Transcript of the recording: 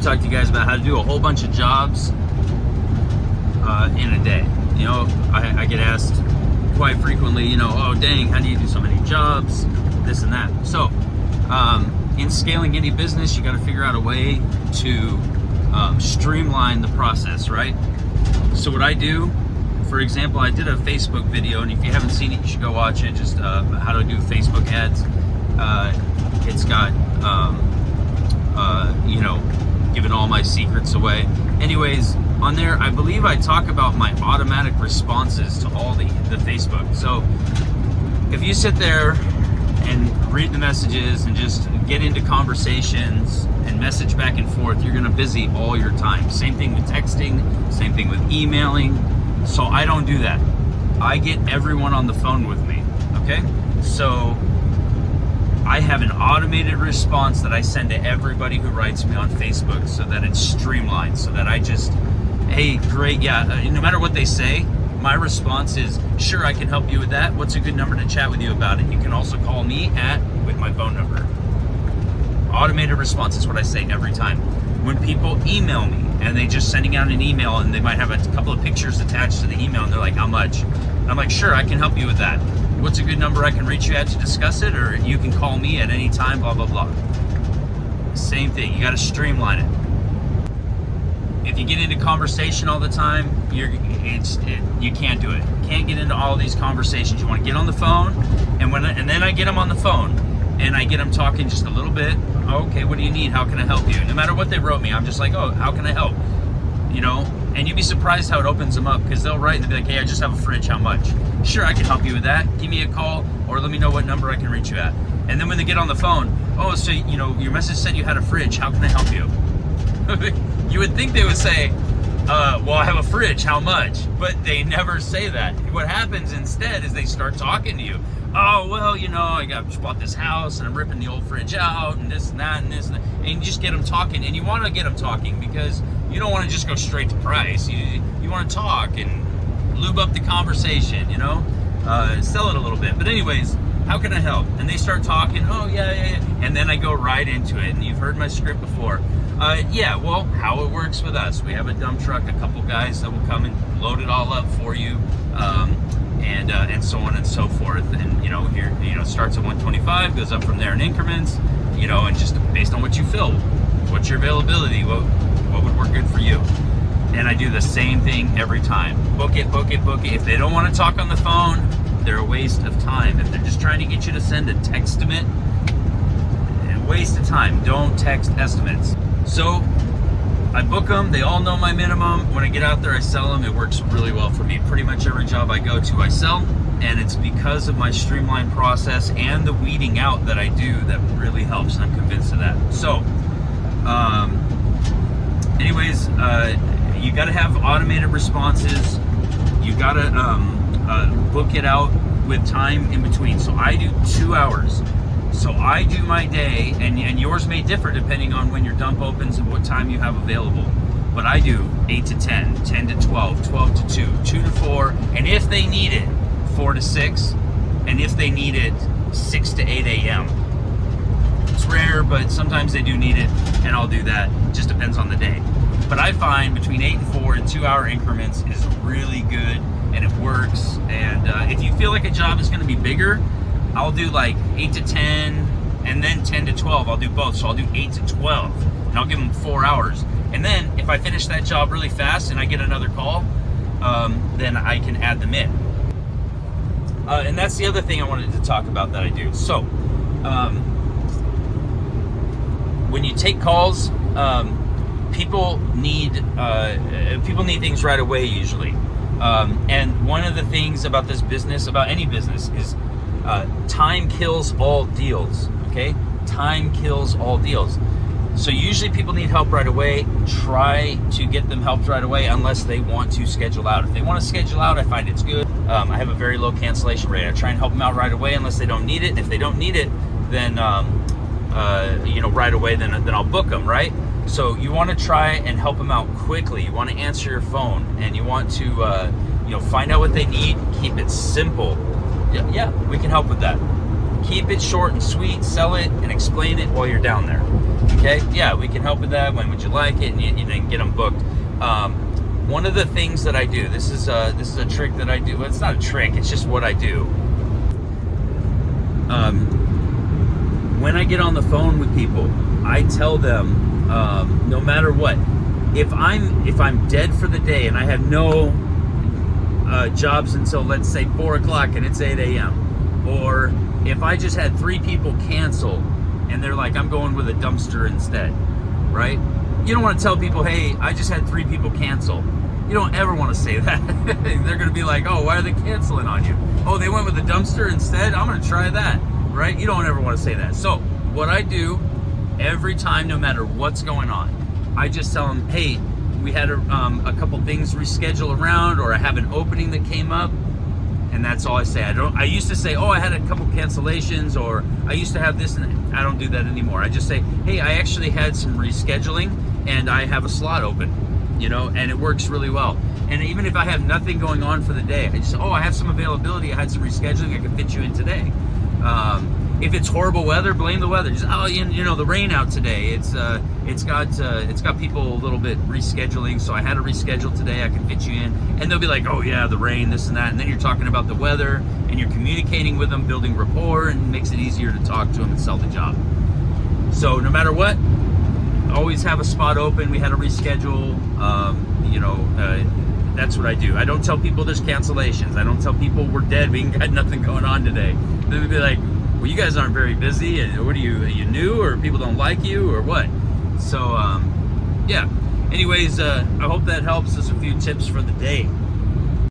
talk to you guys about how to do a whole bunch of jobs in a day. You know, I get asked quite frequently, you know, oh dang, how do you do so many jobs, this and that. So in scaling any business, you got to figure out a way to streamline the process, right? So what I do, for example, I did a Facebook video, and if you haven't seen it, you should go watch it. Just how to do Facebook ads. It's got you know, giving all my secrets away. Anyways, on there, I believe I talk about my automatic responses to all the Facebook. So if you sit there and read the messages and just get into conversations and message back and forth, you're gonna busy all your time. Same thing with texting, same thing with emailing. So I don't do that. I get everyone on the phone with me, okay? So I have an automated response that I send to everybody who writes me on Facebook, so that it's streamlined, so that I just, hey, great, yeah, no matter what they say, my response is, sure, I can help you with that. What's a good number to chat with you about it? You can also call me with my phone number. Automated response is what I say every time. When people email me and they just sending out an email and they might have a couple of pictures attached to the email and they're like, how much? I'm like, sure, I can help you with that. What's a good number I can reach you at to discuss it? Or you can call me at any time, blah, blah, blah. Same thing, you gotta streamline it. If you get into conversation all the time, you can't do it. You can't get into all these conversations. You wanna get on the phone, and then I get them on the phone, and I get them talking just a little bit. Okay, what do you need? How can I help you? No matter what they wrote me, I'm just like, oh, how can I help? You know, and you'd be surprised how it opens them up, because they'll write and they'll be like, hey, I just have a fridge, how much? Sure, I can help you with that. Give me a call, or let me know what number I can reach you at. And then when they get on the phone, oh, so, you know, your message said you had a fridge, how can I help you? You would think they would say, well, I have a fridge, how much? But they never say that. What happens instead is they start talking to you. Oh, well, you know, I just bought this house and I'm ripping the old fridge out and this and that and this and that. And you just get them talking, and you want to get them talking because you don't want to just go straight to price. You want to talk and lube up the conversation, you know, sell it a little bit. But anyways, how can I help? And they start talking, oh, yeah. And then I go right into it. And you've heard my script before. Yeah, well, how it works with us. We have a dump truck, a couple guys that will come and load it all up for you. And so on and so forth. And, you know, here, you know, starts at 125, goes up from there in increments, you know, and just based on what you fill, what's your availability, what would work good for you. And I do the same thing every time. Book it. If they don't want to talk on the phone, they're a waste of time. If they're just trying to get you to send a text estimate, waste of time. Don't text estimates. So I book them. They all know my minimum. When I get out there, I sell them. It works really well for me. Pretty much every job I go to, I sell. And it's because of my streamlined process and the weeding out that I do that really helps. And I'm convinced of that. So, anyways, you got to have automated responses. You got to book it out with time in between. So I do 2 hours. So I do my day, and yours may differ depending on when your dump opens and what time you have available. But I do 8 to 10, 10 to 12, 12 to 2, 2 to 4, and if they need it, 4 to 6, and if they need it, 6 to 8 a.m. It's rare, but sometimes they do need it, and I'll do that. Just depends on the day. But I find between 8 and 4 and 2 hour increments is really good, and it works. And if you feel like a job is going to be bigger, I'll do like 8 to 10 and then 10 to 12. I'll do both. So I'll do 8 to 12 and I'll give them 4 hours. And then if I finish that job really fast and I get another call, then I can add them in. And that's the other thing I wanted to talk about that I do. So when you take calls, people need things right away usually. And one of the things about this business, about any business, is time kills all deals, okay? Time kills all deals. So usually people need help right away. Try to get them helped right away unless they want to schedule out. If they want to schedule out, I find it's good. I have a very low cancellation rate. I try and help them out right away unless they don't need it. And if they don't need it, then, right away, then I'll book them, right? So you want to try and help them out quickly. You want to answer your phone, and you want to, find out what they need. Keep it simple. Yeah, we can help with that. Keep it short and sweet, sell it, and explain it while you're down there. Okay? Yeah, we can help with that. When would you like it? And you then get them booked. One of the things that I do, this is a trick that I do. Well, it's not a trick, it's just what I do. When I get on the phone with people, I tell them, no matter what, if I'm dead for the day and I have no jobs until, let's say, 4 o'clock and it's 8 a.m., or if I just had 3 people cancel and they're like, I'm going with a dumpster instead, right? You don't want to tell people, hey, I just had 3 people cancel. You don't ever want to say that. They're going to be like, oh, why are they canceling on you? Oh, they went with a dumpster instead? I'm going to try that, right? You don't ever want to say that. So what I do every time, no matter what's going on, I just tell them, hey, we had a couple things reschedule around, or I have an opening that came up, and that's all I say. I used to say, oh, I had a couple cancellations, or I used to have this, and I don't do that anymore. I just say, hey, I actually had some rescheduling and I have a slot open, and it works really well. And even if I have nothing going on for the day, I just, oh, I have some availability, I had some rescheduling, I can fit you in today. If it's horrible weather, blame the weather. Just, oh, the rain out today. It's got people a little bit rescheduling, so I had to reschedule today. I can fit you in, and they'll be like, oh yeah, the rain, this and that, and then you're talking about the weather, and you're communicating with them, building rapport, and makes it easier to talk to them and sell the job. So no matter what, always have a spot open. We had to reschedule. That's what I do. I don't tell people there's cancellations. I don't tell people we're dead. We ain't got nothing going on today. They'll be like, well, you guys aren't very busy, and what are you new, or people don't like you, or what? So, yeah. Anyways, I hope that helps. There's a few tips for the day.